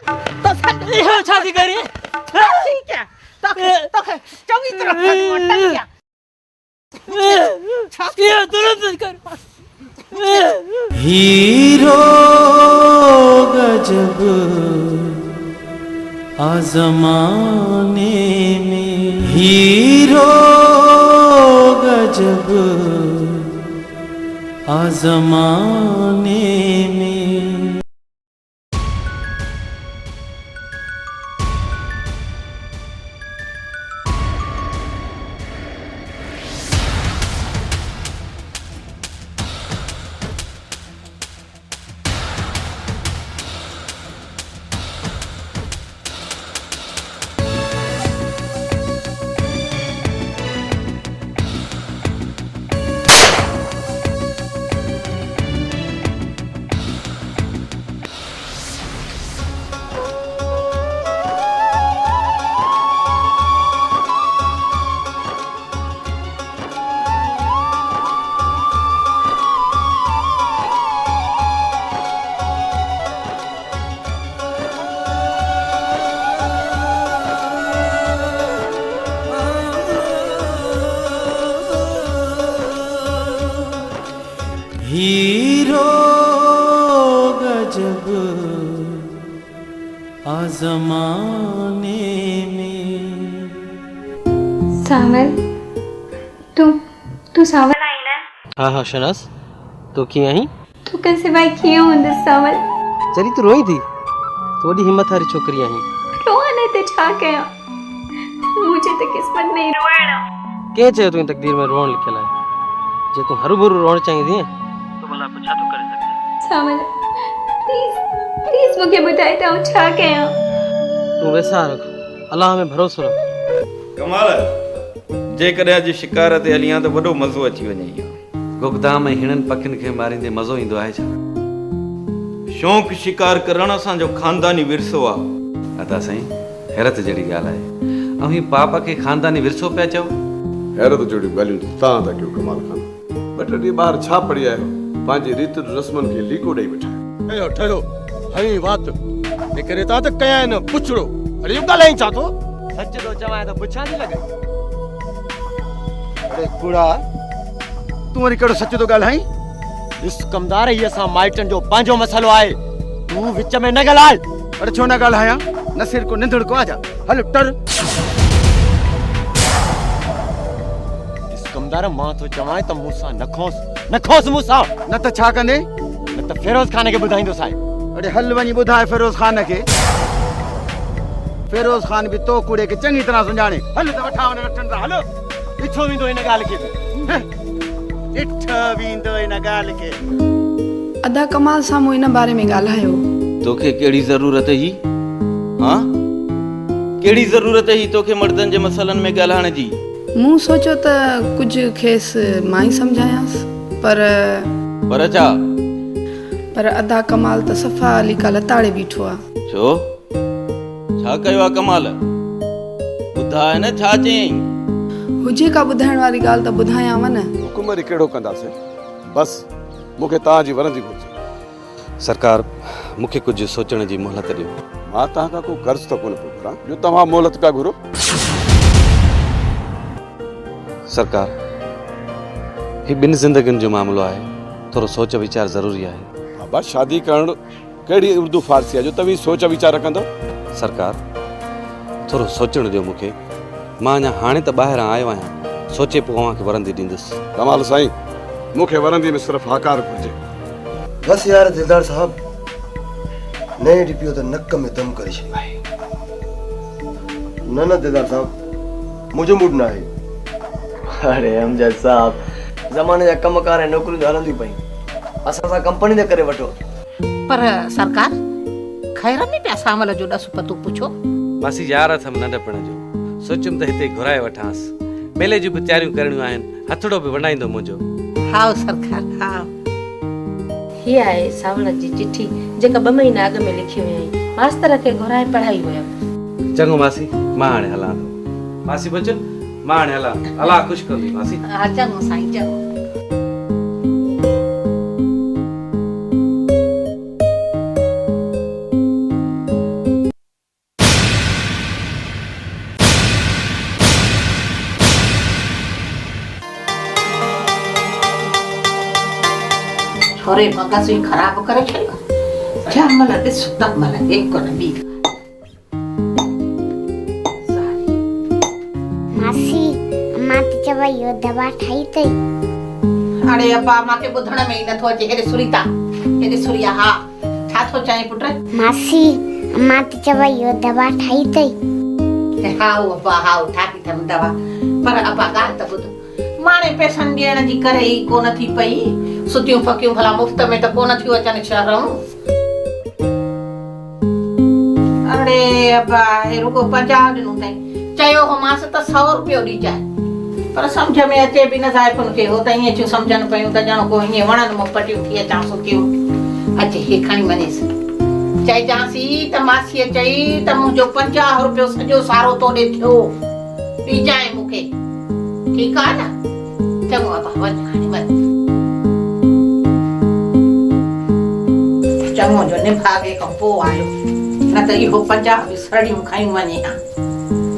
तो इहो शादी करी ठीक है तो चंगी तरह टंगिया ये तुरंत कर हीरो गजब आजमाने में, हीरो गजब आजमाने में। हीरो गजब आजमाने में। सावल तू सावल आई ना? हाँ हाँ शनाज तो किए आई तू कैसे भाई किए हूंदस सावल? जरी तू रोई थी तो वॾी हिम्मत वारी छोकरी आई रोने ते छा कया मुझे तो किस्मत नहीं रोना के चयो तुंहिंजी तकदीर में रोअण लिखियल आहे जे तूं हरूभरू रोअण चाहींदी तो भला पोइ छा थो करे सघे सावल प्लीज मुझे ॿुधाए त आउं छा कया तूं वैसा रख अल्लाह में भरोसो रख कमाल जेकॾहिं अॼु शिकार ते हलियां त वॾो मज़ो अची वञे गुगदाम ऐं हिननि पखियुनि खे मारींदे मज़ो ईंदो आहे छा? शौक़ु शिकार करणु असांजो ख़ानदानी विरसो आहे। अदा साईं हैरत जहिड़ी ॻाल्हि आहे ऐं हीअ पाप खे ख़ानदानी विरसो पिया चओ? हैरत जहिड़ियूं ॻाल्हियूं तव्हां था कयो कमाल खान। ॿ टे ॾींहं ॿाहिरि छा पढ़ी आयो? पंहिंजी रीति रस्मनि खे लीको ॾेई वेठा ठहियो ठहियो हई बात करे ता त कया न पुछड़ो अरे यो ॻाल्हाई छा थो? सच तो चवां त पुछां थी लॻे अरे कुड़ा तू वरी कहिड़ो सच थो ॻाल्हाई? इस कमदार ही असां माइटनि जो पंहिंजो मसलो आहे तू विच में न ॻाल्हाए। अरे छो न ॻाल्हायां? न सिर को निंदड़ को आजा हल टर। इस कमदार मां तो चवां त मूंसां न खोस मूंसां न त छा कंदे? न त फिरोज खान खे ॿुधाईंदो साईं। अरे हल वञी ॿुधाए फिरोज खान खे। फिरोज खान भी तो कूड़े के चंगी तरह सुञाणे। हल त वठा वञ रटन हल इथो वेंदो इन ॻाल्हि खे इठ वेंदो इन ॻाल्हि खे। अदा कमाल सां मूं इन बारे में ॻाल्हायो। तोखे कहिड़ी ज़रूरत ही? हाँ कहिड़ी ज़रूरत ही तोखे मर्दनि जे मसलनि में ॻाल्हाइण जी? मूं सोचियो त कुझु खेसि मां ई सम्झायांसि पर छा? पर अदा कमाल त सफ़ा अली का लताड़े बीठो आहे। छो छा कयो आहे कमाल? ॿुधाए न छा चयईं? हुजे का ॿुधाइण वारी ॻाल्हि त ॿुधायांव न। हुकुम वरी कहिड़ो कंदासीं? बस मूंखे तव्हांजी वरंदी घुरिजे। सरकार मूंखे कुझु सोचण जी मोहलत ॾियो। मां तव्हां खां को कर्ज़ त कोन पियो घुरां जो तव्हां मोहलत पिया घुरो। सरकार ही ॿिनि ज़िंदगियुनि जो मामिलो आहे थोरो सोच वीचार ज़रूरी आहे। बाबा शादी करणु कहिड़ी उर्दू फारसी आहे जो तव्हीं सोच वीचार रखंदव? सरकार थोरो सोचण ॾियो मूंखे। मां अञा हाणे त ॿाहिरां आयो आहियां सोचे पोइ अव्हांखे वरंदी ॾींदुसि। कमाल साईं मूंखे वरंदी में सिर्फ़ु आकार घुरिजे। बस यार दिलदार साहब नए डिपियो तो नक में दम करे छे भाई। न दिलदार साहब मुझे मूड ना है। अरे अमजद साहब जमाने जा कमकार नौकरियूं हलंदियूं पई असां सां कंपनी दे करे वठो। पर सरकार खैर में पिया सावल जो ॾस पतो पुछो। मासी यार अथमि नंढपण जो सोचियुमि त हिते घुराए वठांसि। मेले जूं बि तयारियूं करणियूं आहिनि हथड़ो बि वणाईंदो मुंहिंजो। हाओ सरकार हाओ। हीअ आहे सावल जी चिठी जेका 2 महीना अॻु में लिखी हुई मास्तर खे घुराए पढ़ाई हुयमि। चङो मासी मां हाणे हलां थो। मासी बचन मां हाणे हलां। अलाह ख़ुशि कंदी मासी। हा चङो साईं चङो। मोरे मगज ही खराब करे छॾियो जंहिं महिल ॾिस तंहिं महिल हिकु न ॿी मासी मां त चवां इहो दवा ठाही अथई। अरे अब्बा मूंखे ॿुधण में ई नथो अचे। हेॾे सुरीता हेॾे सुरिया हा छा थो चईं पुट? मासी मां त चवां इहो दवा ठाही अथई। हाउ अब्बा हाउ ठाही अथमि दवा, पर अब्बा ॻाल्हि त ॿुध, माणे पैसनि ॾियण जी करे ई कोन थी पई। सुतियूं फकियूं भला मुफ़्त में त कोन थियूं अचनि शहरों। अरे अब्बा हे रुगो 50 ॾिनूं अथई, चयो होमांसि त 100 रुपयो ॾिजाए, पर सम्झ में अचे बि न ज़ाइफ़ुनि खे। हो त ईअं थियूं सम्झनि पियूं त ॼण को हीअं वणनि मुपटियूं थी अचां सुठियूं। अचे हे खणी वञेसि, चइजांसि त मासीअ चई त मुंहिंजो 50 रुपयो सॼो सारो तोॾे थियो, ॾिजाए मूंखे, ठीकु आहे न? चङो अब्बा वञ हाणे वञ। चङो जो निभागे खां पोइ आयो, न त इहो 50 बि सड़ियूं खयूं वञे हा।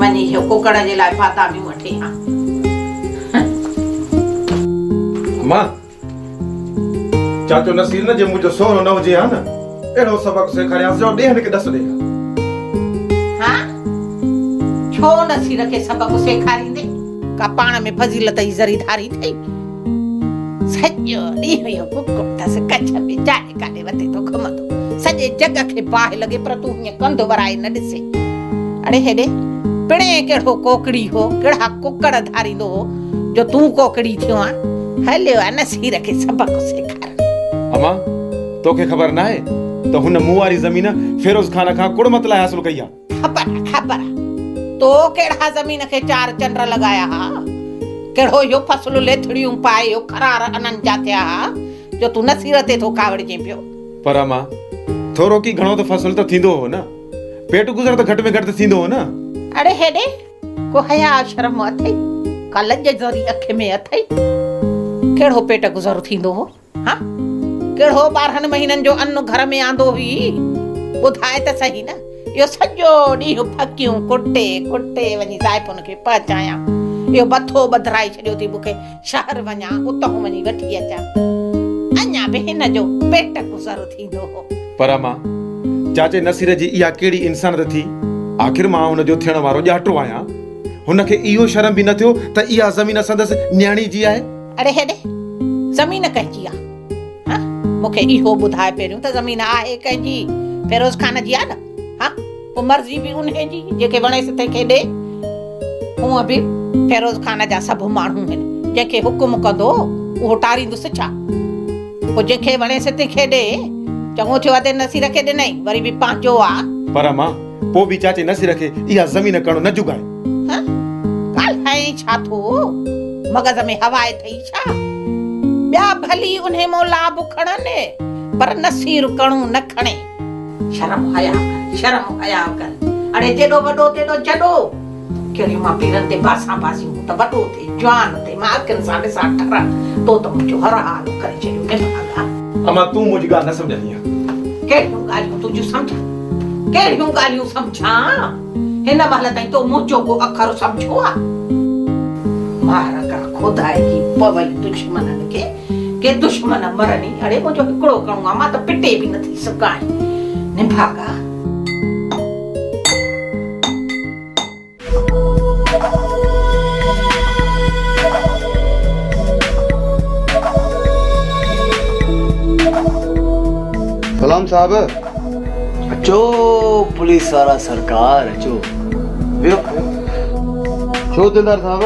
वञी इहो कुकड़ जे लाइ बादामियूं वठे हा। मां चाचो नसीर न जे मुंहिंजो सोहरो न हुजे हा न, अहिड़ो सबक सेखारियांसि जो ॾेहनि खे ॾस ॾे हा। छो नसीर खे सबक सेखारींदे? का पाण में फज़ीलत जी ज़रीदारी थई? सॼो ॾींहुं इहो कुकुड़ अथसि कच्छ में जाने काॾे वते थो घुमंदो, सॼे जग खे बाहि लॻे पर तूं हीअं कंधु वराए न ॾिसे। अड़े हेॾे पिणे कहिड़ो कोकड़ी हो, कहिड़ा कुकड़ धारींदो हो जो तूं कोकड़ी थियो आहे? हलियो आहे नसीर खे सबक सेखार। अमा तोखे ख़बर न आहे त हुन मूं वारी ज़मीन फिरोज खान खां कुड़मत लाइ हासिल कई आहे? ख़बर तो कहिड़ा ज़मीन खे 4 चंड लॻाया हा? कहिड़ो इहो फसलु लेथड़ियूं पाए इहो खरार अननि जा थिया हा जो तूं नसीर ते थो कावड़जे पियो? पर अमा थोरो की घणो त फसल त थींदो हो न, पेट गुज़र त घटि में घटि थींदो हो न। अड़े हेॾे को हया शर्म अथई? का लज ज़री अखि में अथई? कहिड़ो पेट गुज़र थींदो हो? हा कहिड़ो 12 महीननि जो अन्न घर में आंदो हुई? ॿुधाए त सही न। इहो सॼो ॾींहुं फकियूं कुटे कुटे वञी ज़ाइफ़ुनि खे पहुचायां, इहो बथो बधराए छॾियो थी मूंखे शहर वञा उतां वञी वठी अचां, अञा बि हिन जो पेट गुज़र थींदो हो। पर अमा चाचे नसीर जी इहा कहिड़ी इंसानियत थी? आख़िर मां हुन जो थियण वारो ॼाटो आहियां, हुनखे इहो शर्म बि न थियो त इहा ज़मीन संदसि न्याणी जी आहे। अरे हेॾे ज़मीन कंहिंजी आहे? हा मूंखे इहो ॿुधाए पहिरियों त ज़मीन आहे कंहिंजी? फिरोज खान जी आहे न? हा पोइ मर्ज़ी बि उन जी, जेके वणेसि तंहिंखे ॾे। हूअं बि फिरोज खान जा सभु माण्हू आहिनि, जंहिंखे हुकुम कंदो उहो टारींदुसि छा? पोइ जंहिंखे वणेसि तंहिंखे ॾे। चङो थियो आहे नसीर खे ॾिनई, वरी बि पंहिंजो आहे। पर मां पोइ बि चाचे नसीर खे इहा ज़मीन करणो न जुगाए। ॻाल्हाए छा थो? मगज़ में हवाए थई छा? ॿिया भली उन मां लाभ खणनि, पर नसीर कणू न खणे। शर्म हया कर, शर्म हया कर। अड़े जेॾो वॾो तेॾो जॾो। कहिड़ी मां पीरनि ते बासां बासियूं त वॾो थिए जवान थिए, मां अखियुनि सां ॾिसां ठरा तो त मुंहिंजो हर हाल करे छॾियो। अमा तूं मुंहिंजी ॻाल्हि न सम्झंदी आहे। कहिड़ियूं ॻाल्हियूं तुंहिंजूं सम्झां? कहिड़ियूं ॻाल्हियूं सम्झां? हिन महिल ताईं तो मुंहिंजो को अखर सम्झो आहे? मार कर खुदाई पवई दुश्मननि खे, के दुश्मन मरनी। अड़े मुंहिंजो हिकिड़ो कणो आहे, मां त पिटे बि नथी सघां। निभागा सलाम साहब। अचो पुलिस वारा सरकार, अचो वियो। छो दिलदार साहब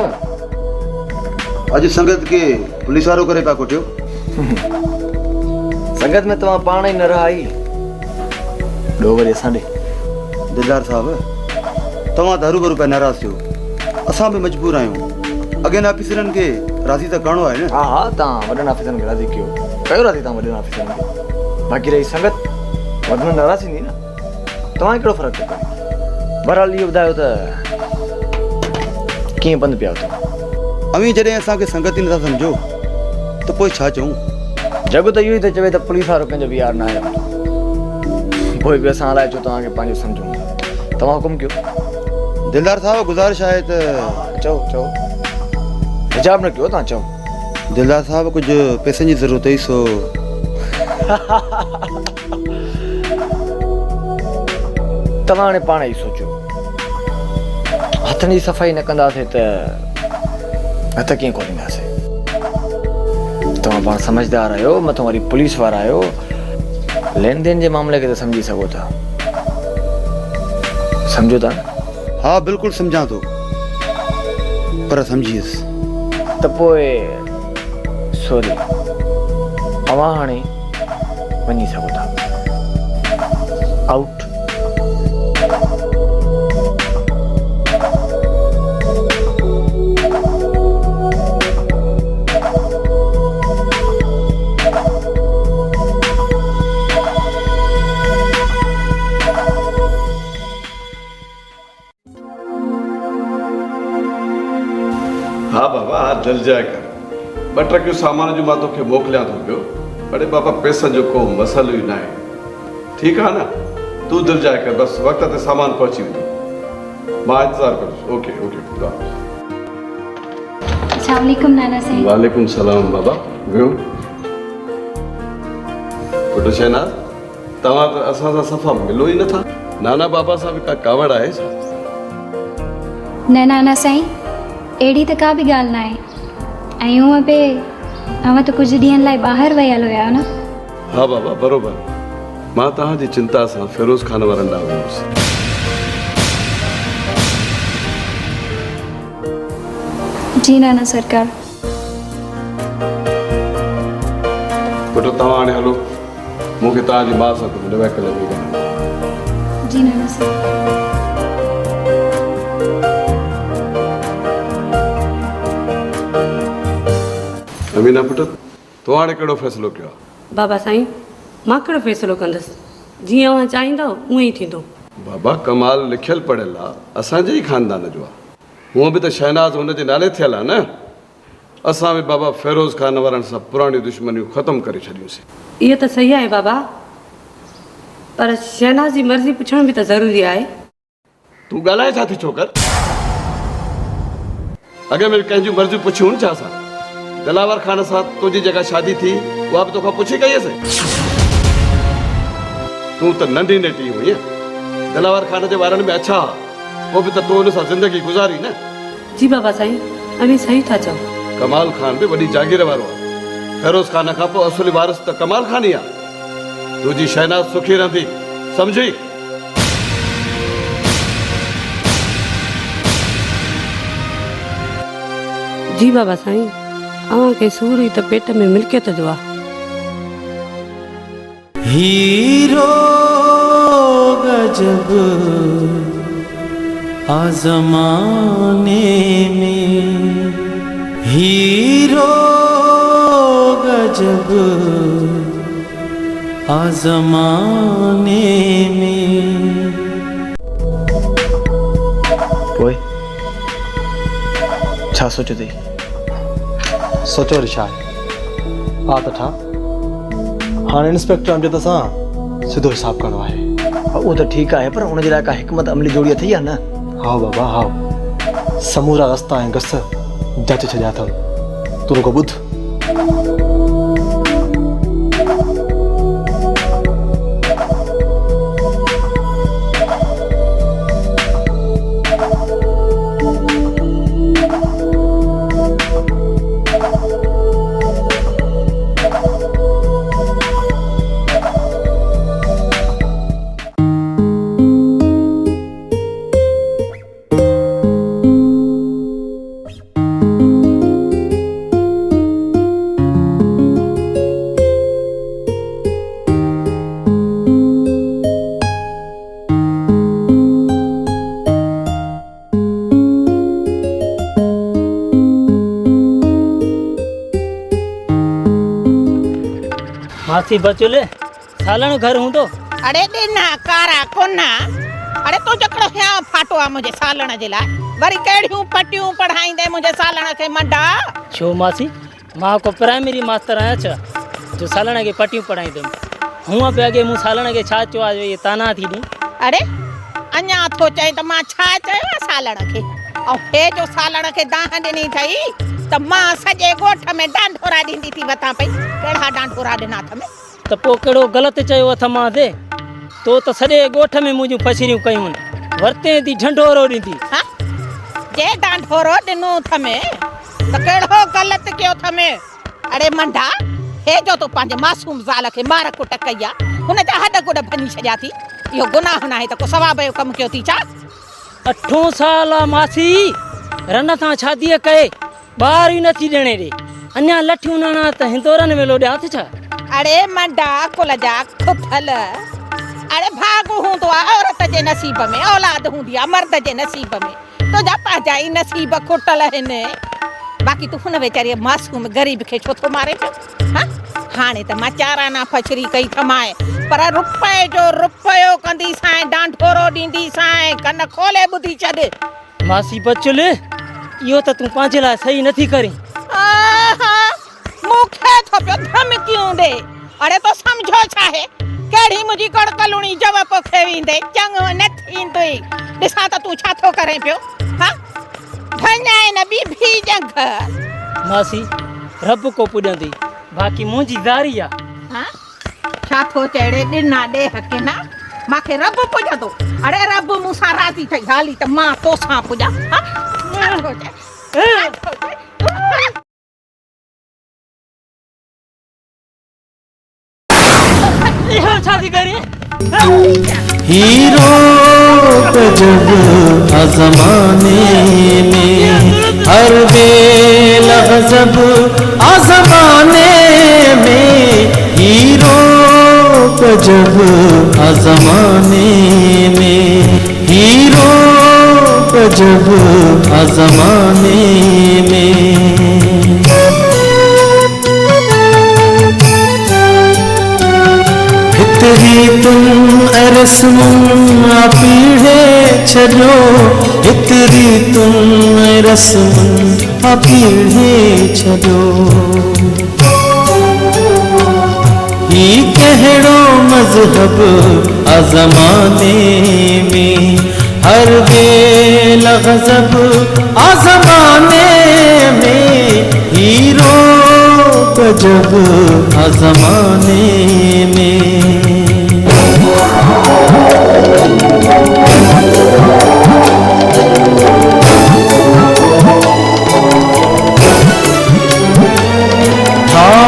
अॼु संगत के पुलिस वारो करे पिया कोठियो? संगत में तव्हां पाण ई न रहाई, ॾो वरी असां ॾे। दिलदार साहब तव्हां त हरू भरू पिया नाराज़ थियो, असां बि मजबूर आहियूं। अॻियां ऑफिसरनि खे राज़ी त करिणो आहे न। हा हा तव्हां वॾनि ऑफिसरनि खे राज़ी कयो राज़ी तव्हां वॾनि ऑफिसरनि खे। बाक़ी रही संगत वधि में नाराज़ थींदी न, तव्हांखे कहिड़ो फ़र्क़ु थो पए? बहरहाल इहो ॿुधायो त कीअं बंदि पिया अथव? अवी जॾहिं असांखे संगत ई नथा सम्झो त पोइ छा चऊं? जग त इहो ई त चवे त पुलिस वारो कंहिंजो बि यार न आहे, पोइ बि असां हलाए छो तव्हांखे पंहिंजो सम्झूं। तव्हां हुकुम कयो। दिलदार साहब गुज़ारिश आहे त चओ चओ, हिजाब न कयो, तव्हां चओ। दिलदार साहब कुझु पैसनि जी ज़रूरत हुई, सो तव्हां हाणे पाण ई सोचो, हथनि जी सफ़ाई न कंदासीं त हथ कीअं खोलींदासीं? तव्हां पाण समझदार आहियो, मथां वरी पुलिस वारा आहियो, लेन देन जे मामले खे त सम्झी सघो था, सम्झो था न? हा बिल्कुलु सम्झां थो, पर सम्झीसि त पोइ सॉरी, अवां हाणे वञी सघो था। आउट। हा बाबा, हा जल जाए कर। ॿ ट्रकियूं सामान जो मां तोखे मोकिलियां थो पियो, पर बाबा पैसनि जो को मसइलो ई न आहे। ठीकु आहे न? तूं दिलि जाए कर, बसि वक़्त ते सामान पहुची वेंदो। मां इंतज़ारु कंदुसि। Okay okay. अस्सलाम वालेकुम नाना साईं। वालेकुम सलाम बाबा, वियो। पुटु शहनाज़, तव्हां त असां सां सफ़ा मिलो ई नथा। नाना बाबा सां बि का कावड़ आहे छा? न नाना साईं, अहिड़ी त का बि ॻाल्हि न आहे। ऐं हूअं बि तव्हां त कुझु ॾींहंनि लाइ ॿाहिरि वियल हुया न? हा बाबा बरोबरु, मां तव्हांजी चिंता सां फिरोज़ खान वारनि ॾांहुं वियुसि। जी नाना सरकार। पुटु तव्हां हाणे हलो, मूंखे तव्हांजी माउ सां कुझु नवे कल में ॻाल्हाइणो। जी नाना साईं। अमीना पुटु, तो हाणे कहिड़ो फ़ैसिलो कयो आहे? बाबा साईं, मां कहिड़ो फ़ैसिलो कंदसि? जीअं अव्हां चाहींदव उअं ई थींदो। बाबा कमाल लिखियलु पढ़ियलु आहे, असांजे ई ख़ानदान जो आहे। हूअं बि त शहनाज़ हुनजे नाले थियल आहे न। असां बि बाबा फिरोज़ खान वारनि सां पुराणियूं दुश्मनियूं ख़तमु करे छॾियूंसीं। इहो त सही आहे बाबा, पर शहनाज़ जी मर्ज़ी पुछण बि त ज़रूरी आहे। तूं ॻाल्हाए छा थी छोकर? अॻे में कंहिंजूं मर्ज़ियूं पुछियूं छा असां? दिलावर खान सां तुंहिंजी जेका शादी थी उहा बि तोखां पुछी कई असीं? तूं त नंढी नेटी हुई, दिलावर खान जे बारे में अच्छा, पोइ बि त तूं हुन सां ज़िंदगी गुज़ारी न। जी बाबा साईं, अभी सही था चओ। कमाल खान बि वॾी जागीर वारो आहे। फिरोज़ खान खां पोइ असुली वारिस त कमाल खान ई आहे। तुंहिंजी शहनाज़ सुखी रहंदी, सम्झी? जी बाबा साईं, अव्हां खे सूर ई त पेट में मिल्कियत जो आहे। हीरो गजब आज़माने में, हीरो गजब आज़माने में। पोइ छा सोचो अथई? सोचो वरी छा आहे? हा त ठा हाणे इंस्पेक्टर अमजद सां सिधो हिसाब करणो आहे। उहो त ठीकु आहे, पर हुनजे लाइ का हिकमत अमली जोड़ी अथई या न? हा बाबा हा, समूरा रस्ता ऐं गस जाचे छॾिया अथनि। तूं रुगो ॿुध। मासी बचोले सालण घर हूं तो? अरे देना कारा कोना, अरे तो जकड़ो ह्या फाटो आ मुझे सालण जे लाइ, वरी केड़ियूं पटियूं पढ़ाईंदे मुझे सालण के मंडा। छो मासी, मां को प्राइमरी मास्टर आया छा जो सालण के पटियूं पढ़ाईंदम? हुआ पे अगे मु सालण के छा चो आ ये ताना थी दी। अरे अन्या थो चई त मां छा चयो सालण के, औ हे जो सालण के दाह ॾिनी थई त मां सॼे ॻोठ में डांढोरा ॾींदी थी वता पई। केड़ा डांढोरा ॾिना थमे? त पोइ कहिड़ो ग़लति चयो अथमि मां ते तो त सॼे ॻोठ में मुंहिंजूं फसिरियूं कयूं वरिते थी ढंढोरो ॾींदी जे ढंढोरो ॾिनो थमे त कहिड़ो ग़लति कयो थमे अरे मंडा हे जो तो पंहिंजे मासूम ज़ाल खे मार कुट कई आहे हुन जा हॾ गुॾ भञी छॾिया थी इहो गुनाह न आहे त को सवाब जो कमु कयो थी छा 8 साल मासी रन सां शादीअ कए ॿार ई नथी ॾियणे ॾे अञा लठियूं नाना त हिंदोरनि में लोॾिया थी छा अरे मंडा कुल जा खुफल अरे भाग हूंदो आहे औरत जे नसीब में औलाद हूंदी आहे मर्द जे नसीब में तुंहिंजा पंहिंजा ई नसीब खुटल आहिनि बाक़ी तूं हुन वीचारी मासूम ग़रीब खे छो थो मारे पियो हाणे त मां चाराना फछरी कई थमाए पर रुपए जो रुपयो कंदी सां डांढोरो ॾींदी सां कन खोले ॿुधी छॾ मासी बचुल इहो त तूं पंहिंजे लाइ सही नथी करीं मूंखे थो पियो धमकियूं ॾे अरे तो सम्झो छा आहे कहिड़ी मुंहिंजी कड़कलुणी जव पोखे वेंदे चङो न थींदुई ॾिसां त तूं छा थो करें पियो भञाए न बीभी जंग मासी रब को पुॼंदी बाक़ी मुंहिंजी ज़ारी आहे छा थो चढ़े ॾिना ॾे हके न मूंखे रब पुॼंदो अरे रब मूंसां राज़ी ठही हाली त मां तोसां पुॼां हीरो को जब आज़माने में हर बेला गज़ब आज़माने में हीरो को जब आज़माने में हीरो को जब आज़माने में तेरी तुम रस्म पीढ़े छो इतरी तुम रस्म पीढ़े छो ही कहिड़ो मज़हब आज़माने में हर बेला गज़ब आज़माने में हीरो जब आज़माने में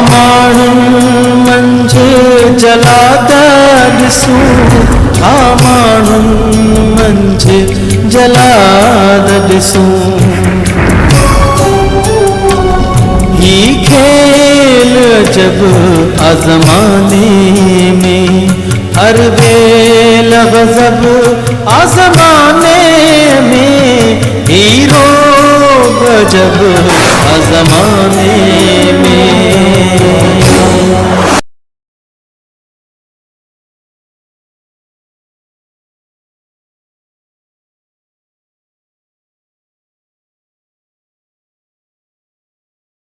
माण्हुनि मंझि जलादा ॾिसूं माण्हुनि मंझि जलादा ॾिसूं ही खेल जब आज़माने में हर बेला गज़ब आज़माने में हीरो जब आज़माने में